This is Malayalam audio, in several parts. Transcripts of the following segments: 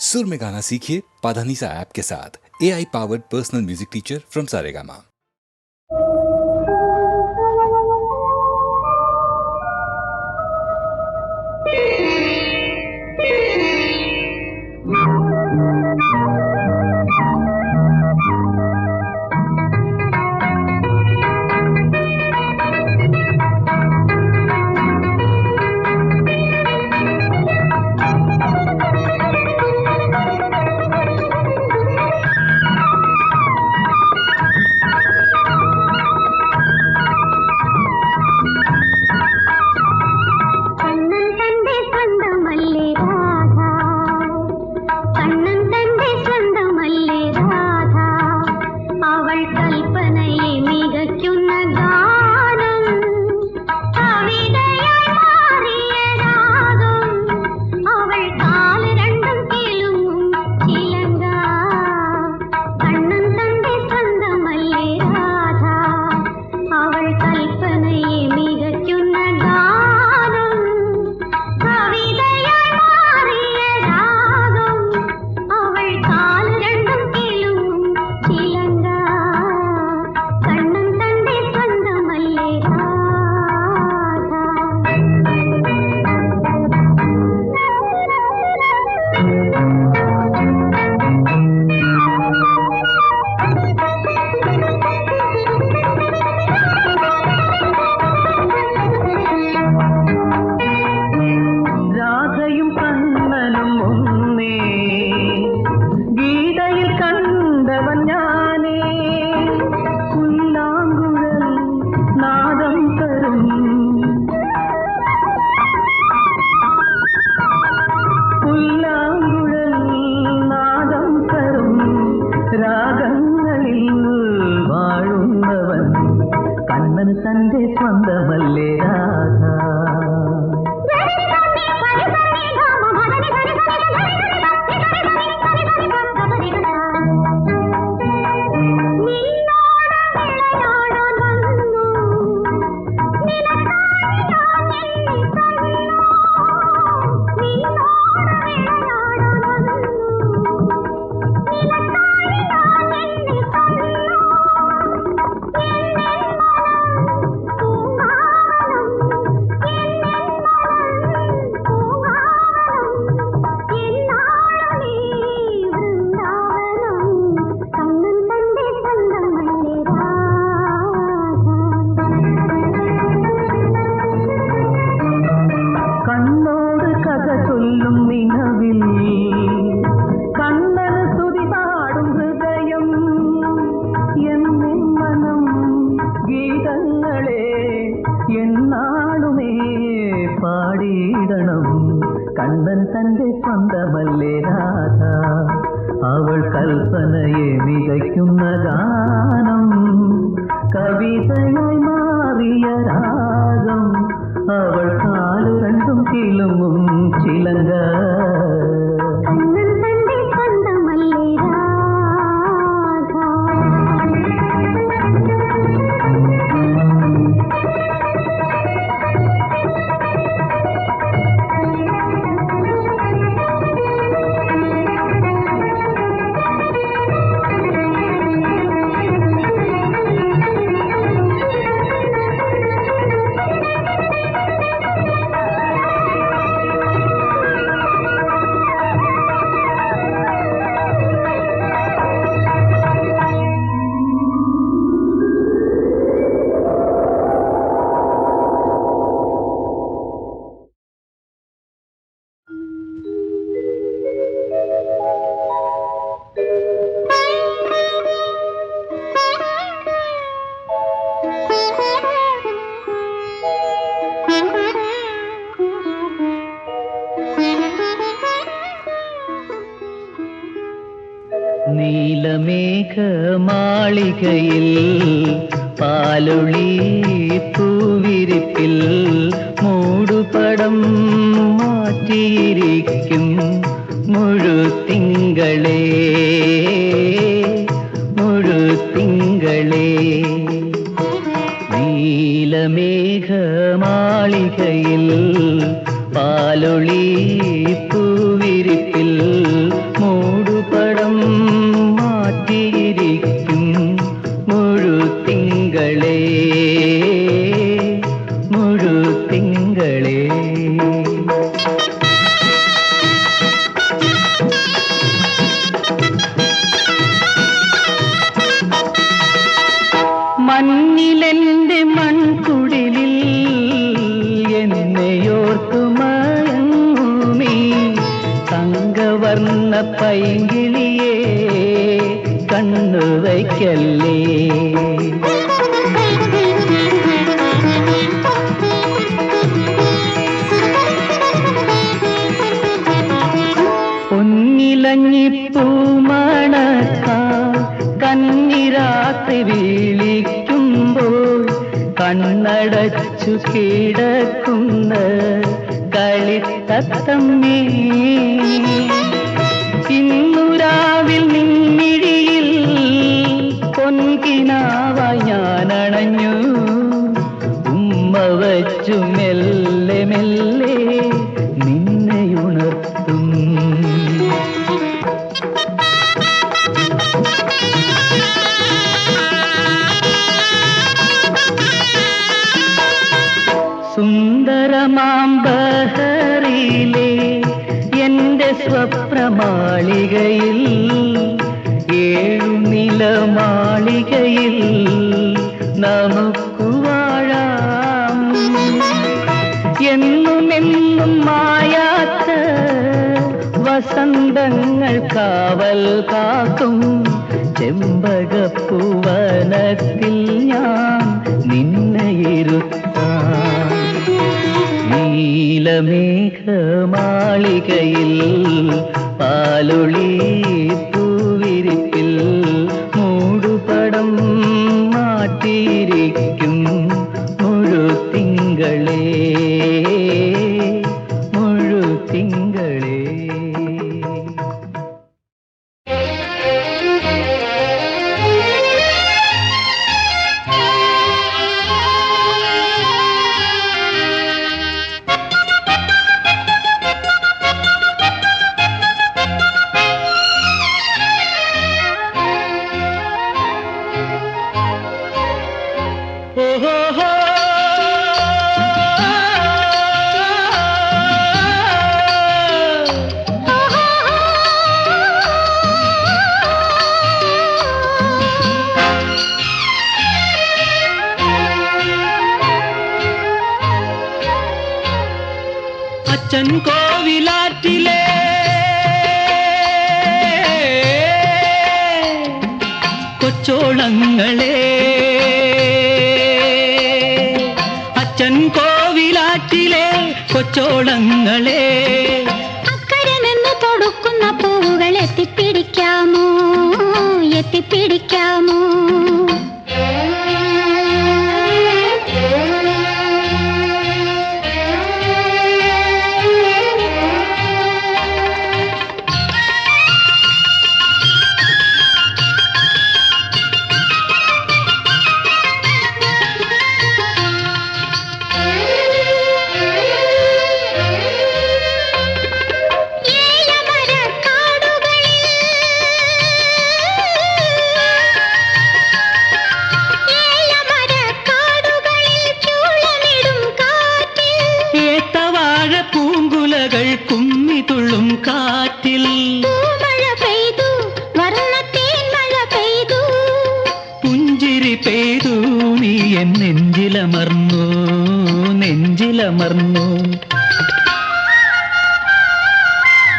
सुर में गाना सीखिए पाधानीसा ऐप के साथ। AI powered personal music teacher from Saregama. Kannan തന്റെ സ്വന്തമല്ലേ രാധ, അവൾ കൽപ്പനയെ മികയ്ക്കുന്ന ഗാനം, കവിതയായി മാറിയ രാഗം, അവൾ കാലു രണ്ടും കിളുങ്ങും ചിലങ്ക. നീലമേഘമാളികയിൽ പാലൊളി പൂവിരിപ്പിൽ മൂടുപടം മാറ്റിയിരിക്കും മുഴുത്തിങ്കളേ മുഴുത്തിങ്കളേ. നീലമേഘമാളികയിൽ പാലൊളി പൂവിരിപ്പിൽ പഞ്ചവർണ്ണ പൈങ്കിളിയേ കണ്ണു വയ്ക്കല്ലേ. പൊന്നിലഞ്ഞിപ്പൂമണക്കാൽ കന്നിരാത്രി വിളിക്കുമ്പോൾ കണ്ണടച്ചു കിടക്കുന്ന കളിത്തത്തമ്മേ, ഇന്നു രാവിൽ നിന്നിഴിയിൽ പൊൻകിനാവായി ഞാനണഞ്ഞു. ഉമ്മ വച്ചു മെല്ലെ മെല്ലെ നിന്നെയുണർത്തും. സുന്ദരമാം ബഹറിലെ എന്റെ സ്വപ്നമാളികയിൽ, ഏഴുനില മാളികയിൽ നമുക്കു വാഴാം. എന്നുമെന്നും മായാത്ത വസന്തങ്ങൾ കാവൽ കാക്കും ചെമ്പകപ്പൂവനത്തിൽ ഞാൻ നിന്നെ ഇരുത്താം. നീലമേഘമാളികയിൽ പാലൊളി പൂവിരിപ്പിൽ മൂടുപടം മാറ്റിയിരിക്കും മുഴുത്തിങ്കളേ, മുഴുത്തിങ്കളേ. അച്ഛൻ കോവിലാറ്റിലെ കൊച്ചോളങ്ങളെ, അച്ഛൻ കോവിലാറ്റിലെ കൊച്ചോളങ്ങളെ, അക്കരെ നിന്ന് തൊടുക്കുന്ന പൂവുകൾ എത്തിപ്പിടിക്കാമോ, എത്തിപ്പിടിക്കാമോ? കുമ്മിതുള്ളും കാറ്റിൽ മഴ പെയ്തു, വർണ്ണത്തേൻ മഴ പെയ്തു, പുഞ്ചിരി പെയ്തു, നീ എൻ നെഞ്ചിലമർന്നു, നെഞ്ചിലമർന്നു.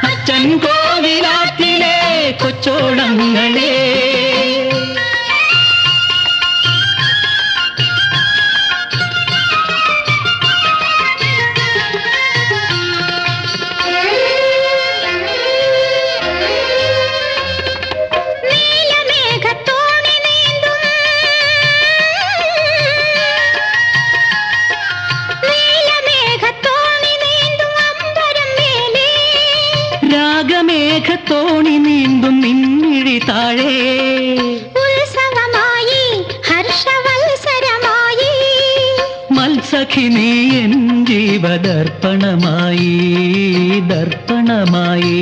അച്ഛൻ കോവിലാറ്റിലെ കൊച്ചോളങ്ങളെ, രാഗമേഘത്തോണി നീന്തും നിന്നിഴി താഴെ, ഉത്സവമായി ഹർഷവത്സരമായി, മത്സഖി നീ എൻ ജീവദർപ്പണമായി, ദർപ്പണമായി.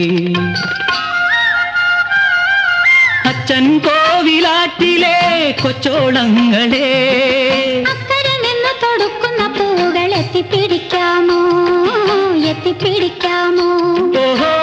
അച്ഛൻ കോവിലാറ്റിലെ കൊച്ചോളങ്ങളെ, അക്കരെ നിന്ന് തൊടുക്കുന്ന പൂവുകൾ എത്തിപ്പിടിക്കാമോ, എത്തിപ്പിടിക്കാമോ? ഓഹോ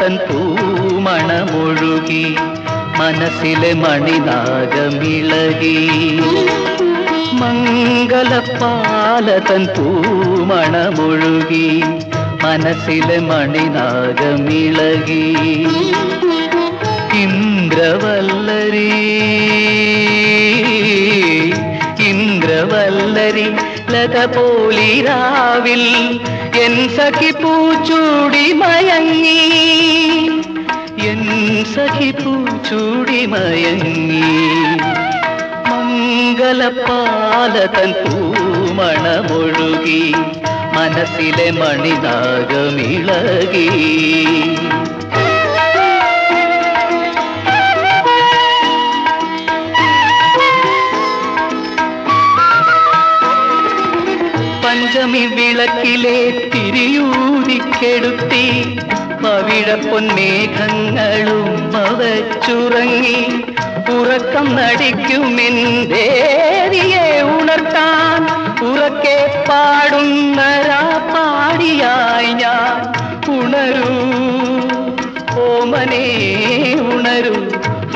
തൻ പൂമണമൊഴുകി മനസ്സിലെ മണിനാഗമിളകി മംഗളപ്പാല തൻ പൂമണമൊഴുകി മനസ്സിലെ മണിനാഗമിളകി ഇന്ദ്രവല്ലരി ഇന്ദ്രവല്ലരി ലത പോലിരാവിൽ എൻ സഖി പൂച്ചൂടി മയങ്ങി എൻ സഖി പൂച്ചൂടി മയങ്ങി മംഗളപ്പാല തൻ പൂമണമൊഴുകി മനസ്സിലെ മണിനാഗമിളകി പഞ്ചമി വിളക്കിലെ തിരിയൂതിക്കെടുത്തി പവിഴപ്പൊന്മേഘങ്ങളും അവച്ചുറങ്ങി ഉറക്കം നടിക്കുമെന്തേരിയെ ഉണർത്താൻ ഉറക്കെ പാടുന്നരാ പാടിയായി ഞാൻ ഉണരൂ ഓമനേ ഉണരൂ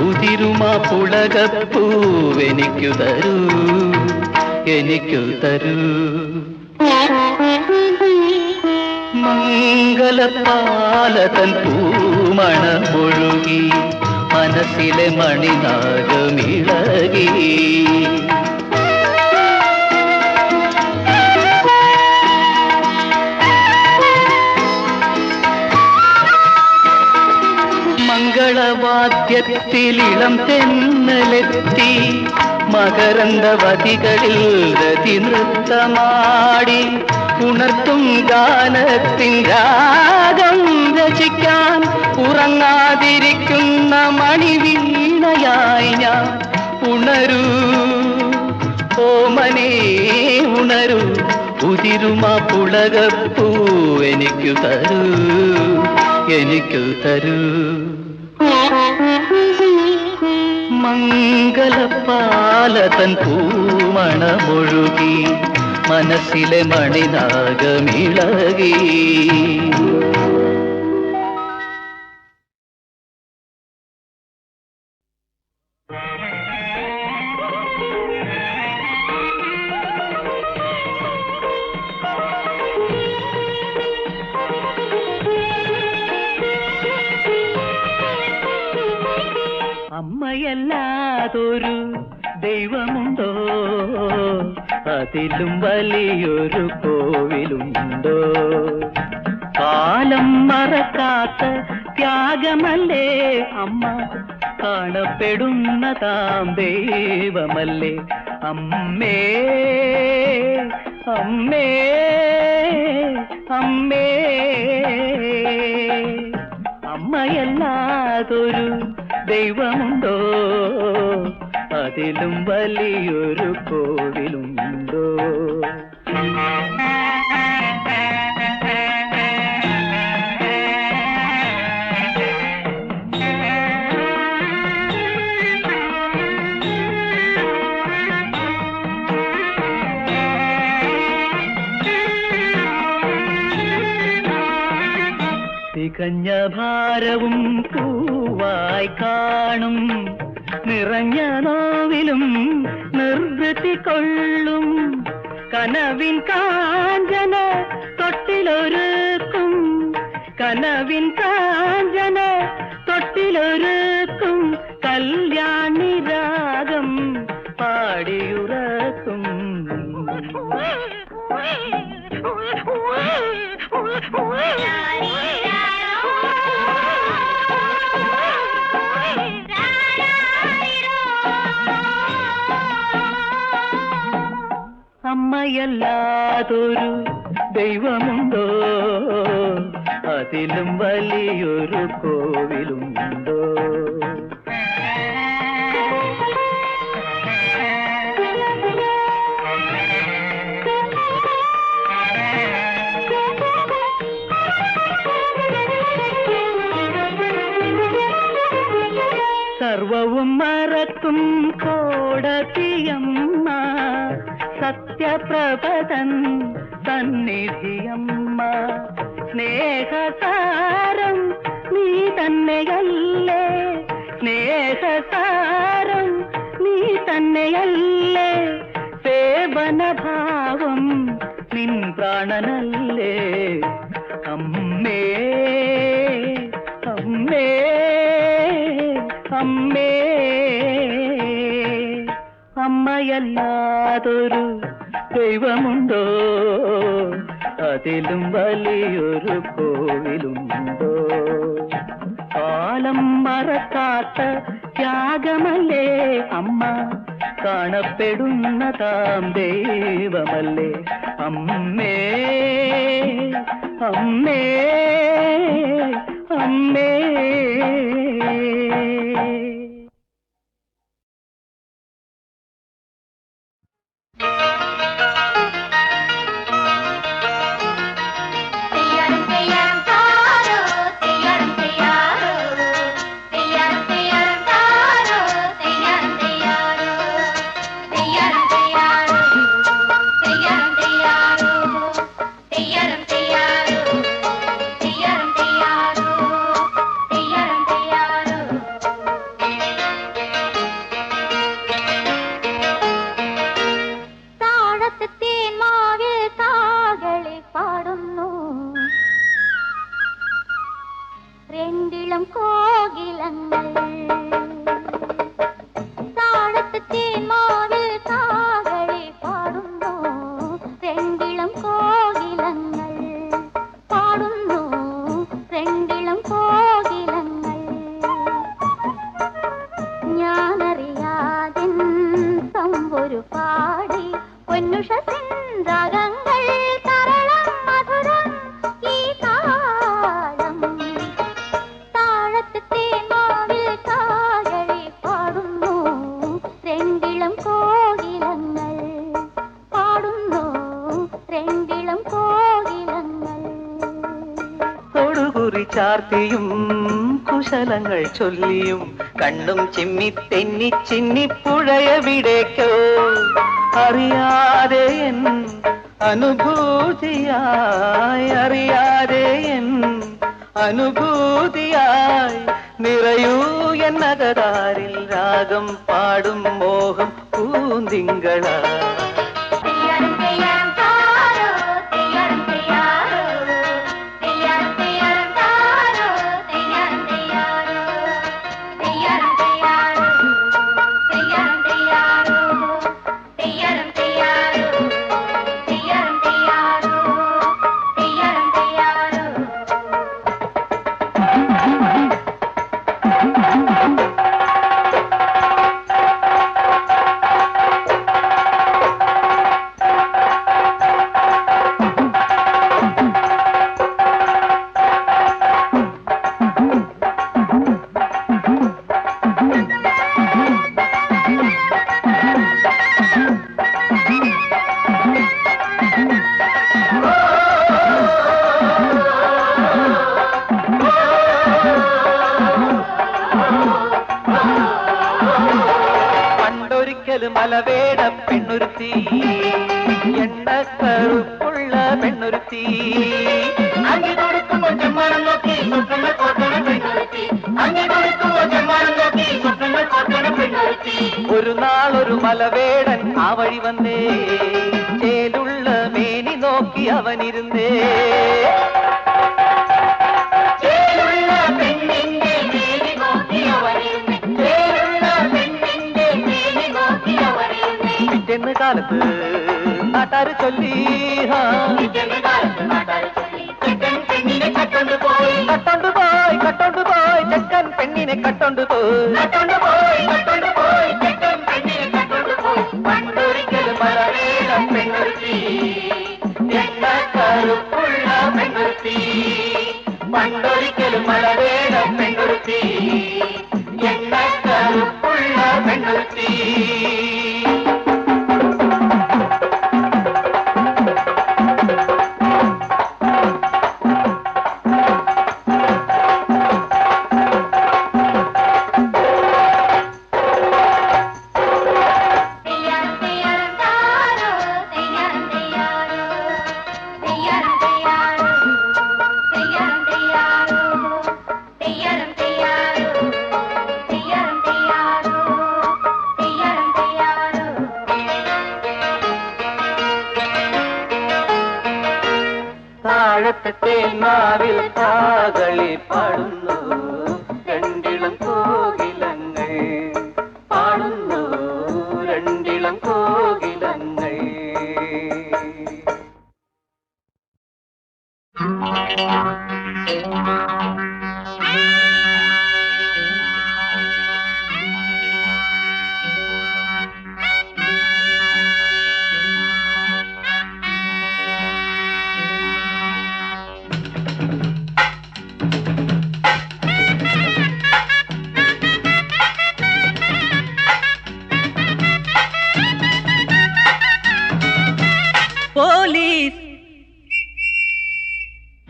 ഉതിരുമാ പുളകപ്പൂവെനിക്കു തരൂ എനിക്കു തരൂ മംഗളപ്പാല തൻ പൂമണമൊഴുകി മനസ്സിലെ മണിനാഗമിളകി മംഗളവാദ്യത്തിലിളം തെന്നലെത്തി മകരന്ദവതികളിൽ രതി നൃത്തമാടി ഉണർത്തും ഗാനത്തിൻ രാഗം രചിക്കാൻ ഉറങ്ങാതിരിക്കുന്ന മണിവീണയായി ഞാൻ ഉണരൂ ഓമനേ ഉണരൂ ഉതിരുമാ പുളകപ്പൂ എനിക്കു തരൂ എനിക്കു തരൂ മംഗളപ്പാല തൻ പൂമണമൊഴുകി മനസ്സിലെ മണിനാഗമിളകി അമ്മയല്ലാതൊരു ദൈവമുണ്ടോ അതിലും വലിയൊരു കോവിലുണ്ടോ കാലം മറക്കാത്ത ത്യാഗമല്ലേ അമ്മ കാണപ്പെടുന്ന താം ദൈവമല്ലേ അമ്മേ അമ്മേ അമ്മേ അമ്മയല്ലാതൊരു ദൈവമുണ്ടോ അതിലും വലിയൊരു കോവിലുണ്ടോ തികഞ്ഞ ഭാരവും പൂവായി കാണും നിറഞ്ഞ നോവിലും നിർവൃത്തി കൊള്ളും കനവിൻ കാഞ്ചന തൊട്ടിലൊരുക്കും കനവിൻ കാഞ്ചന തൊട്ടിലൊരുക്കും കല്യാണി രാഗം പാടിയുറക്കും അമ്മയല്ലാതൊരു ദൈവമുണ്ടോ അതിലും വലിയൊരു കോവിലുണ്ടോ സർവവും മറക്കും കോടതിയമ്മ സത്യപ്രഭതൻ സന്നിധിയമ്മ സ്നേഹസാരം നീ തന്നെയല്ലേ സ്നേഹസാരം, നീ തന്നെയല്ലേ സേവനഭാവം, നിൻ പ്രാണനല്ലേ അമ്മേ അമ്മേ അമ്മേ. അമ്മയല്ലാതൊരു ദൈവമുണ്ടോ, അതിലും വലിയൊരു കോവിലുണ്ടോ? കാലം മറക്കാത്ത ത്യാഗമല്ലേ അമ്മ, കാണപ്പെടുന്നതാം ദൈവമല്ലേ അമ്മേ അമ്മേ അമ്മേ. ചാർത്തിയും കുശലങ്ങൾ ചൊല്ലിയും കണ്ണും ചിമ്മി തെന്നി ചിന്നിപ്പുഴയവിടേക്കോ അറിയാതെ എൻ അനുഭൂതിയായി, അറിയാതെ എൻ അനുഭൂതിയായി നിറയൂ എന്നകതാരിൽ രാഗം പാടും മോഹം പൂന്തിങ്കള. മലവേട പെണ്ണുരുത്തി, എണ്ണക്കറുപ്പുള്ള പെണ്ണുരുത്തി, അങ്ങി കൊടുക്കുമ്പോൾ ചെമ്മാനം നോക്കി സ്വപ്നങ്ങൾ കോർക്കണ പെണ്ണുരുത്തി, അങ്ങി കൊടുക്കുമ്പോൾ ചെമ്മാനം നോക്കി സ്വപ്നങ്ങൾ കോർക്കണ പെണ്ണുരുത്തി. ഒരു നാളൊരു മലവേടൻ ആ വഴി വന്നേ, ചേലുള്ള മേനി നോക്കി അവനിരുന്നേ. ചേലുള്ള പെണ്ണിന്റെ മേനി നോക്കി അവനിരുന്നേ, ചേലുള്ള പെണ്ണിന്റെ മേനി നോക്കി അവനിരുന്നേ. പിറ്റേന്ന് കാലത്ത് നാട്ടാര് ചൊല്ലി, പിറ്റേന്ന് കാലത്ത് നാട്ടാര് ചൊല്ലി, ചെക്കൻ പെണ്ണിനെ കട്ടോണ്ട് പോയി, കട്ടോണ്ട് പോയി, കട്ടോണ്ട് പോയി, ചെക്കൻ പെണ്ണിനെ കട്ടോണ്ട് പോയി, കട്ടോണ്ട് പോയി, കട്ടോണ്ട് പോയി, ചെക്കൻ പെണ്ണിനെ കട്ടോണ്ട് പോയി. പണ്ടൊരിക്കലും മലവേട പെണ്ണുരുത്തി, എണ്ണക്കറുപ്പുള്ള പെണ്ണുരുത്തി, പണ്ടൊരിക്കലും മലവേട പെണ്ണുരുത്തി, എണ്ണക്കറുപ്പുള്ള പെണ്ണുരുത്തി. തേന്മാവിൽ കാകളി പാടുന്നു രണ്ടിളം കോകിലങ്ങൾ പാടുന്നു രണ്ടിളം കോകിലങ്ങൾ.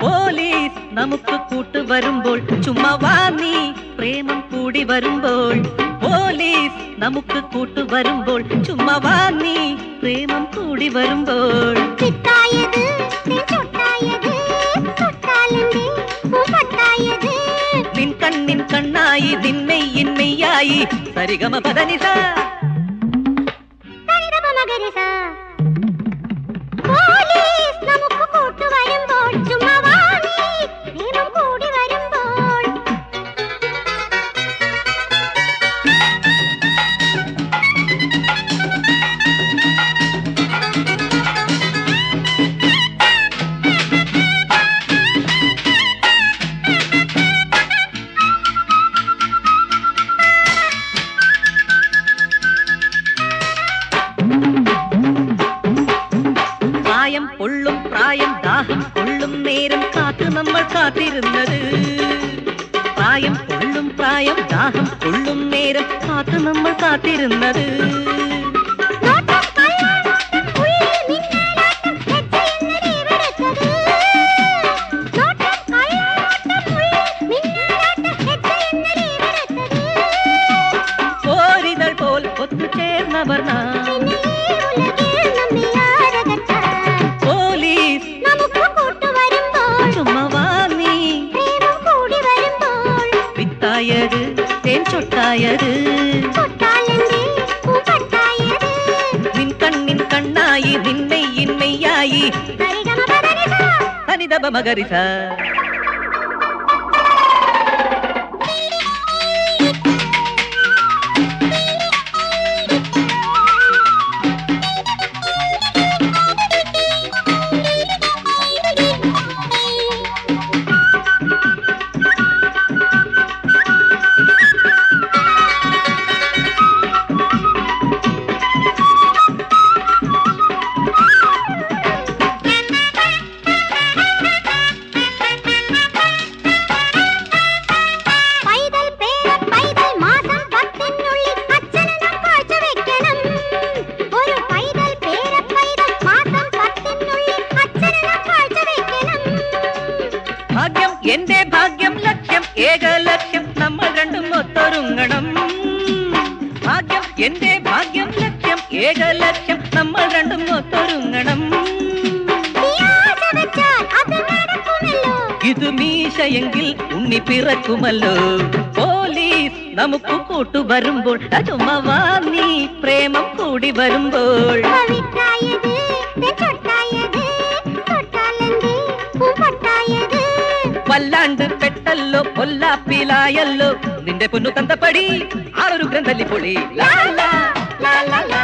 പോലീസ് നമുക്ക് കൂട്ടു വരുമ്പോൾ ചുമ്മാ വാ നീ പ്രേമം കൂടി വരുമ്പോൾ. പോലീസ് നമുക്ക് കൂട്ടു വരുമ്പോൾ ചുമ്മാ വാ നീ പ്രേമം കൂടി വരുമ്പോൾ. നിൻ കണ്ണിൻ കണ്ണായി നിന്മെയ്യിൻ മെയ്യായി സരിഗമ പദനിസ പ്രായം ദാഹം കൊള്ളും നേരം കാത്തു നമ്മൾ കാത്തിരുന്നത്. പ്രായം കൊള്ളും പ്രായം ദാഹം കൊള്ളും നേരം കാത്തു നമ്മൾ കാത്തിരുന്നത്. പോരിതൾ പോൽ ഒത്തുചേർന്നവർ തേൻ ചൊട്ടായത് നിൻ കണ്ണിൻ കണ്ണായി നിന്നെയ്യിൻ മെയ്യായി സനിദപ മകരിസ. എന്റെ ഭാഗ്യം ലക്ഷ്യം ഏകലക്ഷ്യം നമ്മൾ രണ്ടും ഒത്തൊരുങ്ങണം. ഭാഗ്യം എന്റെ ഭാഗ്യം ലക്ഷ്യം ഏകലക്ഷ്യം നമ്മൾ രണ്ടും ഒത്തൊരുങ്ങണം. ഇത് മീശയെങ്കിൽ ഉണ്ണി പിറക്കുമല്ലോ. പോലീസ് നമുക്ക് കൂട്ടു വരുമ്പോൾ ചുമ്മാ നീ പ്രേമം കൂടി വരുമ്പോൾ. വല്ലാണ്ട് പെട്ടല്ലോ പൊല്ലാപ്പിലായല്ലോ നിന്റെ പൊന്നു തന്തപ്പടി ആറൊരു ഗ്രന്ഥല്ലി പൊളി. ലാ ലാ ലാ ലാ ലാ